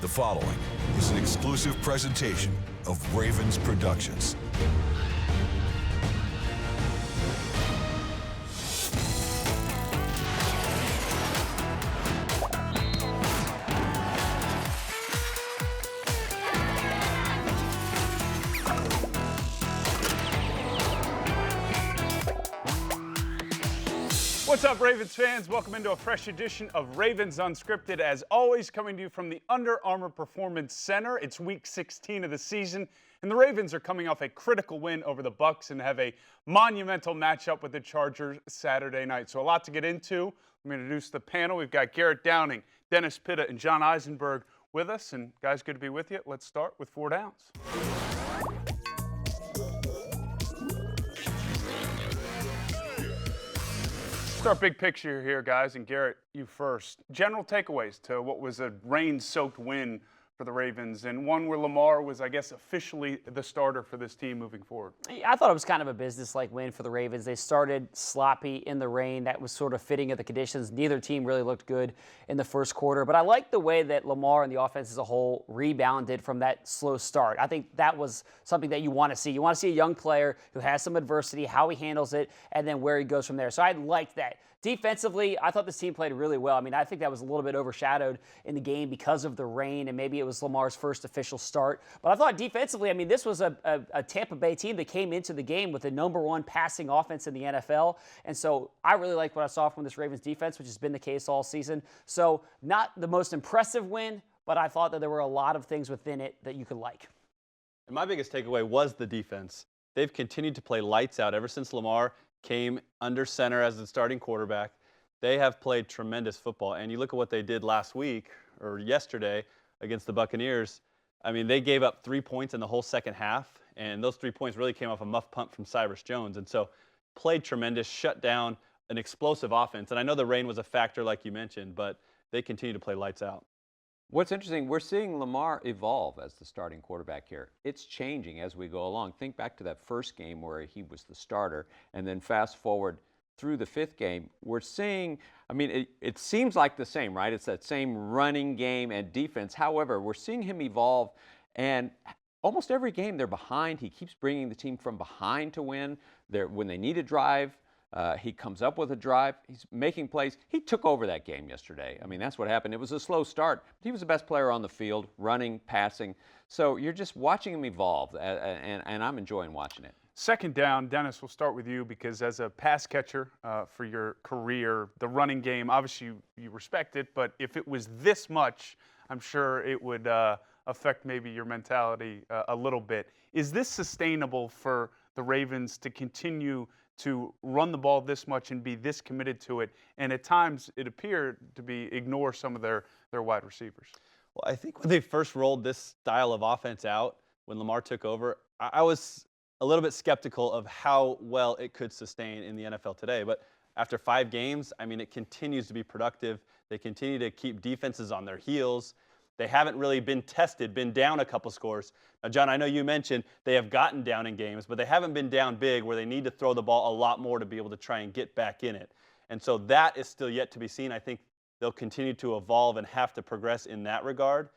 following is an exclusive presentation of Ravens Productions. What's up, Ravens fans? Welcome into a fresh edition of Ravens Unscripted. As always, coming to you from the Under Armour Performance Center. It's week 16 of the season, and the Ravens are coming off a critical win over the Bucs and have a monumental matchup with the Chargers Saturday night. So a lot to get into. Let me introduce the panel. We've got Garrett Downing, Dennis Pitta, and John Eisenberg with us. And guys, good to be with you. Let's start with 4 downs. Start big picture here, guys, and Garrett, you first. General takeaways to what was a rain-soaked win for the Ravens, and one where Lamar was, I guess, officially the starter for this team moving forward. I thought it was kind of a business-like win for the Ravens. They started sloppy in the rain. That was sort of fitting of the conditions. Neither team really looked good in the first quarter, but I like the way that Lamar and the offense as a whole rebounded from that slow start. I think that was something that you want to see. You want to see a young player who has some adversity, how he handles it, and then where he goes from there. So I liked that. Defensively, I thought this team played really well. I mean, I think that was a little bit overshadowed in the game because of the rain, and maybe it was Lamar's first official start. But I thought defensively, I mean, this was a Tampa Bay team that came into the game with the #1 passing offense in the NFL. And so I really liked what I saw from this Ravens defense, which has been the case all season. So not the most impressive win, but I thought that there were a lot of things within it that you could like. And my biggest takeaway was the defense. They've continued to play lights out ever since Lamar came under center as the starting quarterback. They have played tremendous football. And you look at what they did last week or yesterday against the Buccaneers. I mean, they gave up 3 points in the whole second half, and those 3 points really came off a muff punt from Cyrus Jones. And so played tremendous, shut down an explosive offense. And I know the rain was a factor like you mentioned, but they continue to play lights out. What's interesting, we're seeing Lamar evolve as the starting quarterback here. It's changing as we go along. Think back to that first game where he was the starter, and then fast forward through the 5th game. We're seeing, I mean, it seems like the same, right? It's that same running game and defense. However, we're seeing him evolve, and almost every game they're behind. He keeps bringing the team from behind to win. When they need a drive, he comes up with a drive. He's making plays. He took over that game yesterday. I mean, that's what happened. It was a slow start, but he was the best player on the field, running, passing. So you're just watching him evolve, and I'm enjoying watching it. Second down, Dennis, we'll start with you because as a pass catcher for your career, the running game, obviously you respect it, but if it was this much, I'm sure it would affect maybe your mentality a little bit. Is this sustainable for the Ravens to continue to run the ball this much and be this committed to it, and at times it appeared to be ignore some of their wide receivers? Well, I think when they first rolled this style of offense out, when Lamar took over, I was a little bit skeptical of how well it could sustain in the NFL today. But after 5 games, I mean, it continues to be productive. They continue to keep defenses on their heels. They haven't really been tested, been down a couple scores. Now, John, I know you mentioned they have gotten down in games, but they haven't been down big where they need to throw the ball a lot more to be able to try and get back in it. And so that is still yet to be seen. I think they'll continue to evolve and have to progress in that regard.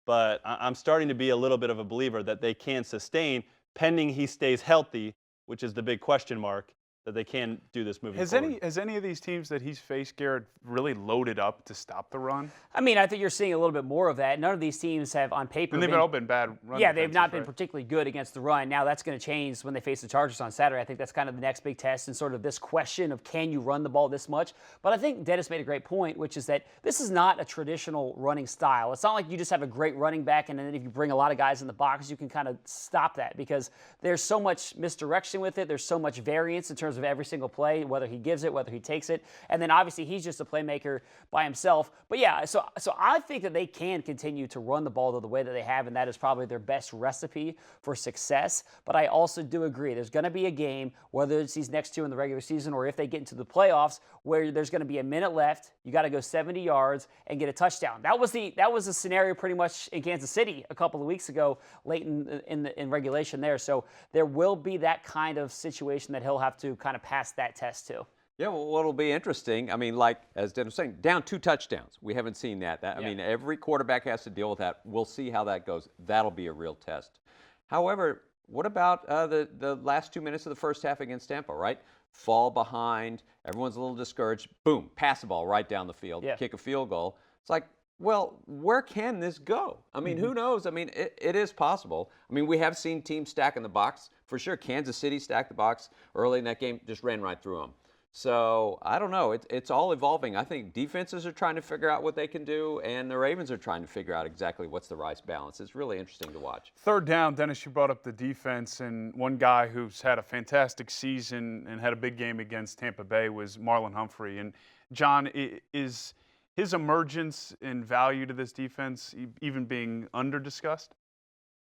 But I'm starting to be a little bit of a believer that they can sustain, pending he stays healthy, which is the big question mark, that they can do this moving forward. Has any of these teams that he's faced, Garrett, really loaded up to stop the run? I mean, I think you're seeing a little bit more of that. None of these teams have, on paper, And they've all been bad run yeah, they've not defenses, been particularly good against the run. Now that's going to change when they face the Chargers on Saturday. I think that's kind of the next big test and sort of this question of can you run the ball this much? But I think Dennis made a great point, which is that this is not a traditional running style. It's not like you just have a great running back and then if you bring a lot of guys in the box, you can kind of stop that because there's so much misdirection with it. There's so much variance in terms of every single play, whether he gives it, whether he takes it. And then obviously he's just a playmaker by himself. But yeah, so I think that they can continue to run the ball the way that they have, and that is probably their best recipe for success. But I also do agree there's going to be a game, whether it's these next 2 in the regular season or if they get into the playoffs, where there's going to be a minute left, you got to go 70 yards and get a touchdown. That was the scenario pretty much in Kansas City a couple of weeks ago, late in regulation there. So there will be that kind of situation that he'll have to kind of pass that test to. Yeah, well, what'll be interesting, I mean, like, as Dennis was saying, down 2 touchdowns. We haven't seen that. I mean, every quarterback has to deal with that. We'll see how that goes. That'll be a real test. However, what about the last 2 minutes of the first half against Tampa, right? Fall behind, everyone's a little discouraged, boom, pass the ball right down the field, kick a field goal. It's like, well, where can this go? I mean, who knows? I mean, it is possible. I mean, we have seen teams stack in the box. For sure, Kansas City stacked the box early in that game, just ran right through them. So, I don't know. It's all evolving. I think defenses are trying to figure out what they can do, and the Ravens are trying to figure out exactly what's the right balance. It's really interesting to watch. Third down, Dennis, you brought up the defense, and one guy who's had a fantastic season and had a big game against Tampa Bay was Marlon Humphrey. And, John, is his emergence and value to this defense even being under-discussed?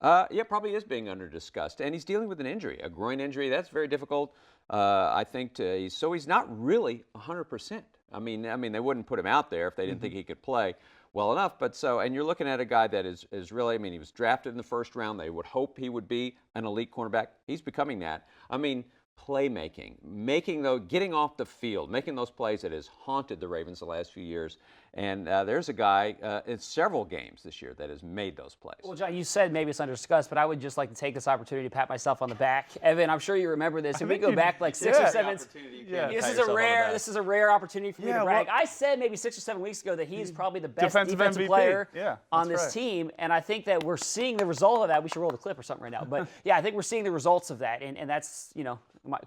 Yeah, probably is being under-discussed. And he's dealing with an injury, a groin injury. That's very difficult. I think so he's not really 100%. I mean, they wouldn't put him out there if they didn't think he could play well enough. But and you're looking at a guy that is really, I mean, he was drafted in the first round. They would hope he would be an elite cornerback. He's becoming that. I mean, playmaking, getting off the field, making those plays that has haunted the Ravens the last few years. And there's a guy in several games this year that has made those plays. Well, John, you said maybe it's under-discussed, but I would just like to take this opportunity to pat myself on the back. Evan, I'm sure you remember this. If we go back like 6 or 7, this is a rare opportunity for me to brag. I said maybe 6 or 7 weeks ago that he's probably the best defensive player on this team, and I think that we're seeing the result of that. We should roll the clip or something right now. But yeah, I think we're seeing the results of that, and that's,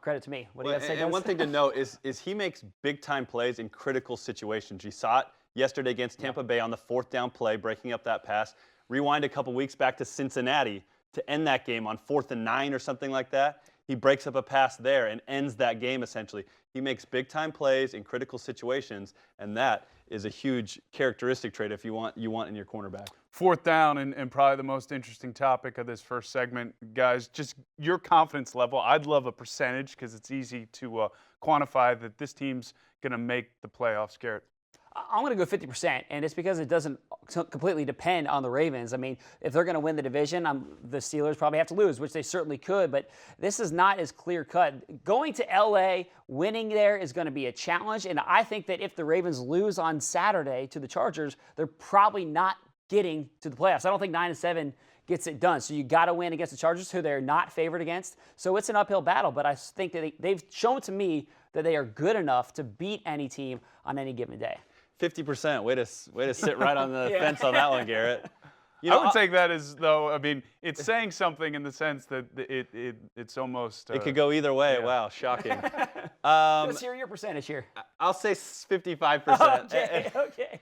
credit to me. What do you got to say, Dennis? And one thing to note is he makes big-time plays in critical situations. You saw it yesterday against Tampa Bay on the 4th down play, breaking up that pass. Rewind a couple weeks back to Cincinnati to end that game on 4th and 9 or something like that. He breaks up a pass there and ends that game essentially. He makes big-time plays in critical situations, and that is a huge characteristic trait if you want in your cornerback. 4th down and probably the most interesting topic of this first segment. Guys, just your confidence level. I'd love a percentage because it's easy to quantify that this team's going to make the playoffs, Garrett. I'm going to go 50%, and it's because it doesn't completely depend on the Ravens. I mean, if they're going to win the division, the Steelers probably have to lose, which they certainly could, but this is not as clear-cut. Going to L.A., winning there is going to be a challenge, and I think that if the Ravens lose on Saturday to the Chargers, they're probably not getting to the playoffs. I don't think 9-7 gets it done. So you got to win against the Chargers, who they're not favored against. So it's an uphill battle, but I think that they've shown to me that they are good enough to beat any team on any given day. 50%. Way to sit right on the fence on that one, Garrett. I would take that as, though, I mean, it's saying something in the sense that it's almost... it could go either way. Yeah. Wow, shocking. Let's hear your percentage here. I'll say 55%. Okay.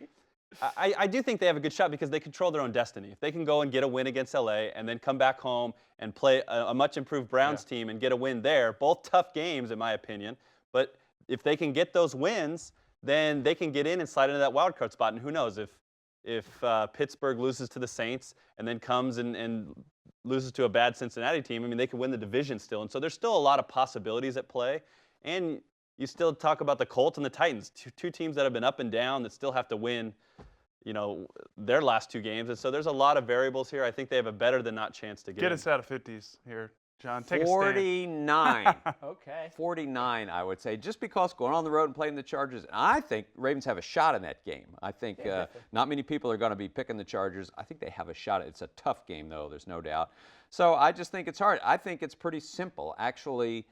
I do think they have a good shot because they control their own destiny. If they can go and get a win against LA and then come back home and play a much improved Browns team and get a win there, both tough games in my opinion, but if they can get those wins, then they can get in and slide into that wild card spot. And who knows, if Pittsburgh loses to the Saints and then comes and loses to a bad Cincinnati team, I mean, they could win the division still. And so there's still a lot of possibilities at play. And you still talk about the Colts and the Titans, two teams that have been up and down that still have to win, their last 2 games. And so there's a lot of variables here. I think they have a better than not chance to get in. us out of 50s here, John. Take 49. Okay. 49, I would say, just because going on the road and playing the Chargers. And I think Ravens have a shot in that game. I think not many people are going to be picking the Chargers. I think they have a shot. It's a tough game, though. There's no doubt. So I just think it's hard. I think it's pretty simple. Actually,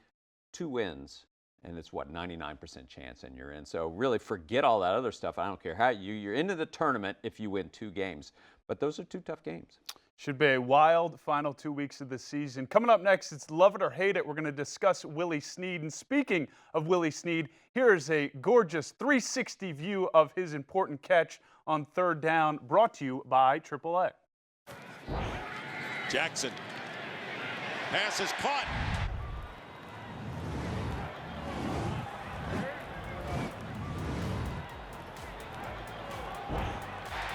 2 wins. And it's 99% chance and you're in. So really forget all that other stuff. I don't care how you're into the tournament if you win 2 games. But those are 2 tough games. Should be a wild final 2 weeks of the season. Coming up next, it's Love It or Hate It. We're going to discuss Willie Snead. And speaking of Willie Snead, here is a gorgeous 360 view of his important catch on 3rd down, brought to you by AAA. Jackson. Pass is caught.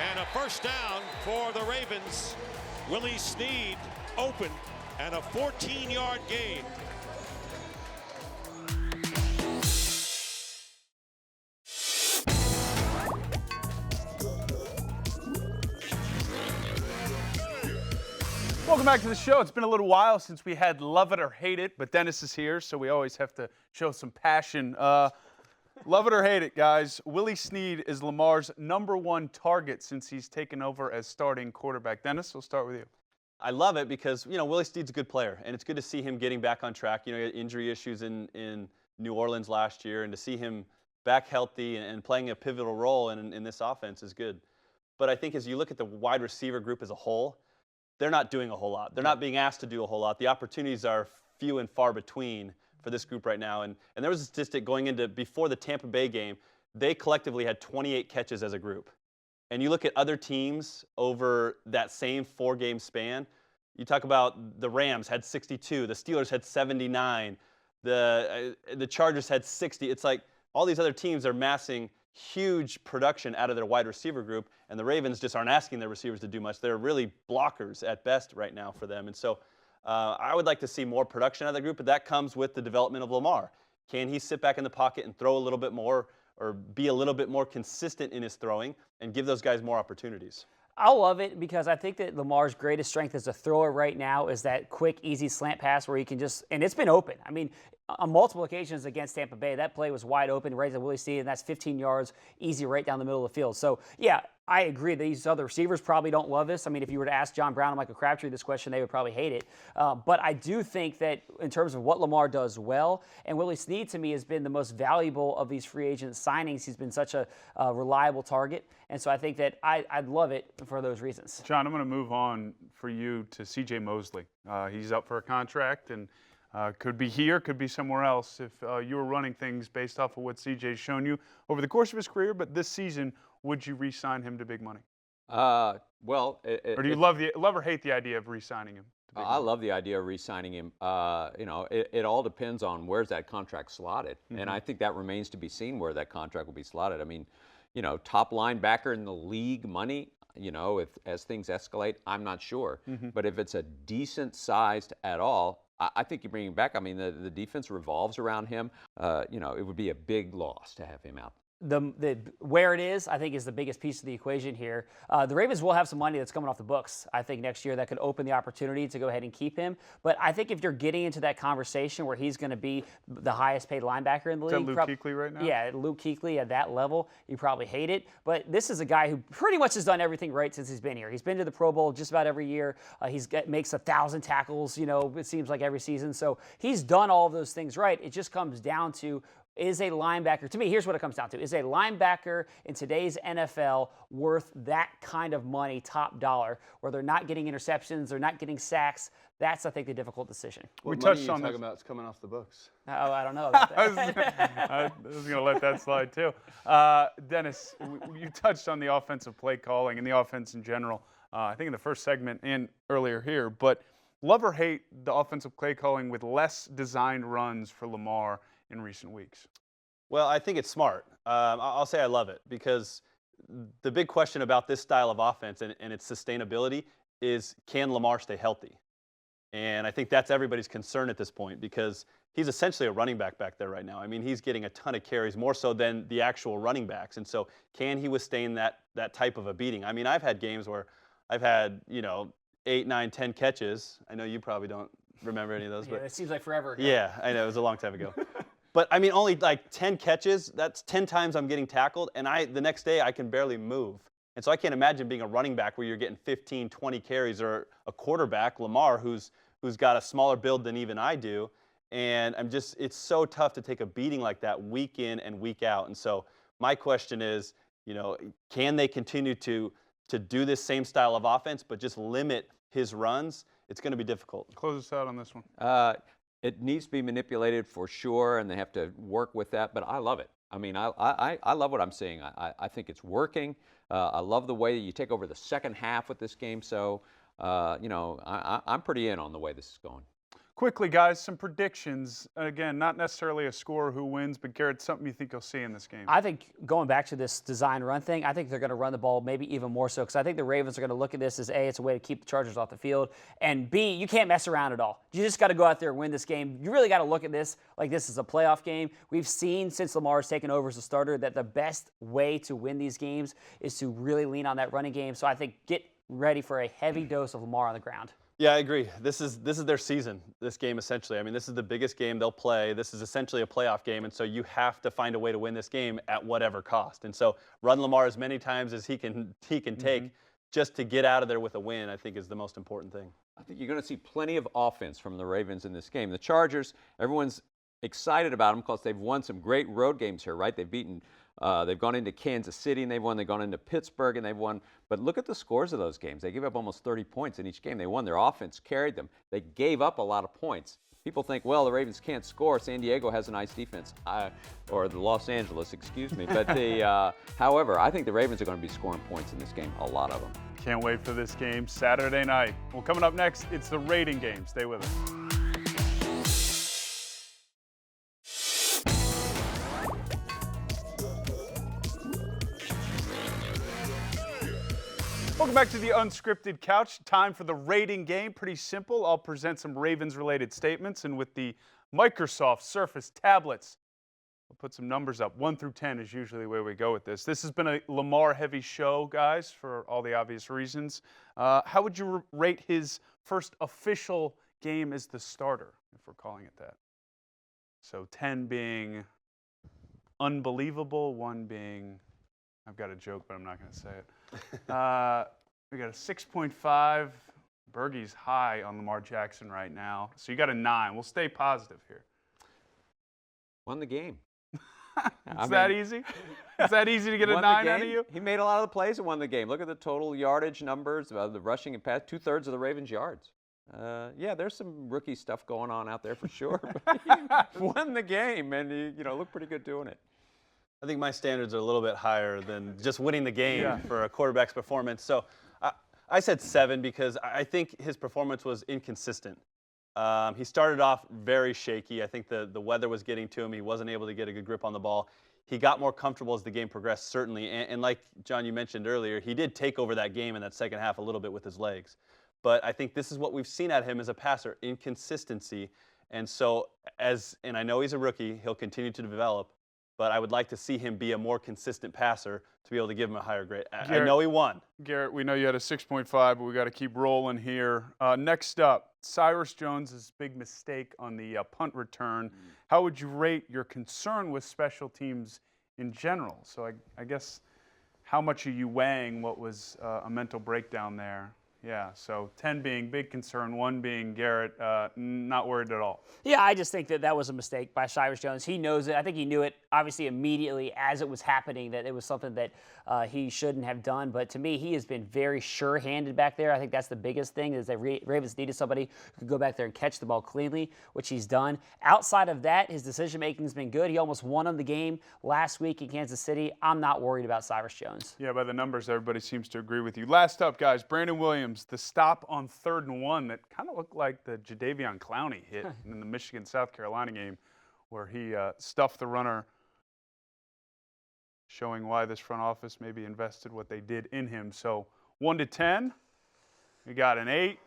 And a first down for the Ravens. Willie Snead open and a 14-yard gain. Welcome back to the show. It's been a little while since we had Love It or Hate It, but Dennis is here, so we always have to show some passion. Love it or hate it, guys. Willie Snead is Lamar's #1 target since he's taken over as starting quarterback. Dennis, we'll start with you. I love it because, Willie Snead's a good player, and it's good to see him getting back on track. He had injury issues in New Orleans last year, and to see him back healthy and playing a pivotal role in this offense is good. But I think as you look at the wide receiver group as a whole, they're not doing a whole lot. They're not being asked to do a whole lot. The opportunities are few and far between for this group right now. And there was a statistic going into before the Tampa Bay game, they collectively had 28 catches as a group. And you look at other teams over that same 4-game span, you talk about the Rams had 62, the Steelers had 79, the Chargers had 60. It's like all these other teams are massing huge production out of their wide receiver group, and the Ravens just aren't asking their receivers to do much. They're really blockers at best right now for them. And so I would like to see more production out of the group, but that comes with the development of Lamar. Can he sit back in the pocket and throw a little bit more or be a little bit more consistent in his throwing and give those guys more opportunities? I love it because I think that Lamar's greatest strength as a thrower right now is that quick, easy slant pass where he can just, and it's been open. I mean, on multiple occasions against Tampa Bay, that play was wide open, right to Willie Snead, and that's 15 yards, easy right down the middle of the field. So, yeah, I agree. These other receivers probably don't love this. I mean, if you were to ask John Brown and Michael Crabtree this question, they would probably hate it. But I do think that in terms of what Lamar does well, and Willie Snead to me has been the most valuable of these free agent signings. He's been such a reliable target. And so I think that I'd love it for those reasons. John, I'm going to move on for you to C.J. Mosley. He's up for a contract and could be here, could be somewhere else if you were running things based off of what C.J.'s shown you over the course of his career. But this season, would you re-sign him to big money? Or do you love or hate the idea of re-signing him? I love the idea of re-signing him. It all depends on where's that contract slotted. And I think that remains to be seen where that contract will be slotted. I mean, top linebacker in the league money, as things escalate, I'm not sure. But if it's a decent sized at all, I think you bring him back. I mean, the defense revolves around him. It would be a big loss to have him out. Where it is, I think, is the biggest piece of the equation here. The Ravens will have some money that's coming off the books, I think, next year that could open the opportunity to go ahead and keep him. But I think if you're getting into that conversation where he's going to be the highest paid linebacker in the league. Is that Luke Kuechly right now? Yeah, Luke Kuechly at that level, you probably hate it. But this is a guy who pretty much has done everything right since he's been here. He's been to the Pro Bowl just about every year. Makes 1,000 tackles, it seems like every season. So he's done all of those things right. It just comes down to, is a linebacker, to me, here's what it comes down to. Is a linebacker in today's NFL worth that kind of money, top dollar, where they're not getting interceptions, they're not getting sacks? That's, I think, the difficult decision. What we touched on talking about it's coming off the books. Oh, I don't know about that. I was going to let that slide, too. Dennis, you touched on the offensive play calling and the offense in general, I think in the first segment and earlier here. But love or hate the offensive play calling with less designed runs for Lamar in recent weeks? Well, I think it's smart. I'll say I love it because the big question about this style of offense and its sustainability is, can Lamar stay healthy? And I think that's everybody's concern at this point because he's essentially a running back back there right now. I mean, he's getting a ton of carries, more so than the actual running backs. And so can he withstand that type of a beating? I mean, I've had games where I've had, 8, 9, 10 catches. I know you probably don't remember any of those. Yeah, but it seems like forever ago. Yeah, I know. It was a long time ago. But, I mean, only like 10 catches, that's 10 times I'm getting tackled, and the next day I can barely move. And so I can't imagine being a running back where you're getting 15, 20 carries, or a quarterback, Lamar, who's got a smaller build than even I do. And it's so tough to take a beating like that week in and week out. And so my question is, can they continue to do this same style of offense but just limit his runs? It's going to be difficult. Close us out on this one. It needs to be manipulated for sure, and they have to work with that, but I love it. I mean, I love what I'm seeing. I think it's working. I love the way that you take over the second half with this game, so, I'm pretty in on the way this is going. Quickly, guys, some predictions. Again, not necessarily a score who wins, but Garrett, something you think you'll see in this game. I think going back to this design run thing, I think they're going to run the ball maybe even more so because I think the Ravens are going to look at this as A, it's a way to keep the Chargers off the field, and B, you can't mess around at all. You just got to go out there and win this game. You really got to look at this like this is a playoff game. We've seen since Lamar's taken over as a starter that the best way to win these games is to really lean on that running game. So I think get ready for a heavy dose of Lamar on the ground. Yeah, I agree. This is their season, this game essentially. I mean, this is the biggest game they'll play. This is essentially a playoff game, and so you have to find a way to win this game at whatever cost. And so run Lamar as many times as he can take just to get out of there with a win, I think is the most important thing. I think you're going to see plenty of offense from the Ravens in this game. The Chargers, everyone's excited about them because they've won some great road games here, right? They've gone into Kansas City and they've won. They've gone into Pittsburgh and they've won. But look at the scores of those games. They gave up almost 30 points in each game. They won. Their offense carried them. They gave up a lot of points. People think, well, the Ravens can't score. San Diego has a nice defense, or the Los Angeles, excuse me. But however, I think the Ravens are going to be scoring points in this game, a lot of them. Can't wait for this game Saturday night. Well, coming up next, it's the rating game. Stay with us. Welcome back to the Unscripted Couch. Time for the rating game. Pretty simple. I'll present some Ravens-related statements, and with the Microsoft Surface tablets, we'll put some numbers up. 1 through 10 is usually where we go with this. This has been a Lamar-heavy show, guys, for all the obvious reasons. How would you rate his first official game as the starter, if we're calling it that? So 10 being unbelievable, 1 being, I've got a joke, but I'm not going to say it. We got a 6.5. Bergie's high on Lamar Jackson right now. So you got a 9. We'll stay positive here. Won the game. Is that easy? Is that easy to get a 9 out of you? He made a lot of the plays and won the game. Look at the total yardage numbers, the rushing and pass, 2/3 of the Ravens' yards. Yeah, there's some rookie stuff going on out there for sure. But he won the game, and he looked pretty good doing it. I think my standards are a little bit higher than just winning the game for a quarterback's performance. So I said 7 because I think his performance was inconsistent. He started off very shaky. I think the weather was getting to him. He wasn't able to get a good grip on the ball. He got more comfortable as the game progressed, certainly. And like, John, you mentioned earlier, he did take over that game in that second half a little bit with his legs. But I think this is what we've seen at him as a passer, inconsistency. And so, and I know he's a rookie, he'll continue to develop, but I would like to see him be a more consistent passer to be able to give him a higher grade. I know he won. Garrett, we know you had a 6.5, but we got to keep rolling here. Next up, Cyrus Jones' big mistake on the punt return. How would you rate your concern with special teams in general? So I guess, how much are you weighing what was a mental breakdown there? Yeah, so 10 being big concern, 1 being Garrett, not worried at all. Yeah, I just think that was a mistake by Cyrus Jones. He knows it. I think he knew it, obviously, immediately as it was happening, that it was something that he shouldn't have done. But to me, he has been very sure-handed back there. I think that's the biggest thing, is that Ravens needed somebody who could go back there and catch the ball cleanly, which he's done. Outside of that, his decision-making has been good. He almost won him the game last week in Kansas City. I'm not worried about Cyrus Jones. Yeah, by the numbers, everybody seems to agree with you. Last up, guys, Brandon Williams. The stop on 3rd and 1 that kind of looked like the Jadeveon Clowney hit in the Michigan-South Carolina game, where he stuffed the runner, showing why this front office maybe invested what they did in him. So 1 to 10, we got an 8,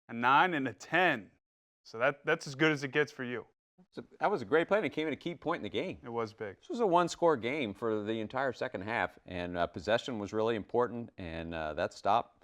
a 9, and a 10. So that's as good as it gets for you. That was a great play, and it came at a key point in the game. It was big. This was a 1-score game for the entire second half, and possession was really important, and that stop.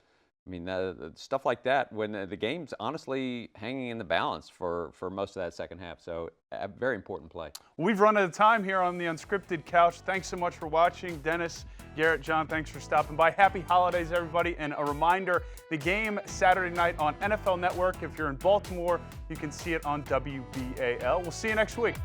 I mean, stuff like that, when the game's honestly hanging in the balance for most of that second half. So a very important play. We've run out of time here on the Unscripted Couch. Thanks so much for watching. Dennis, Garrett, John, thanks for stopping by. Happy holidays, everybody. And a reminder, the game Saturday night on NFL Network. If you're in Baltimore, you can see it on WBAL. We'll see you next week.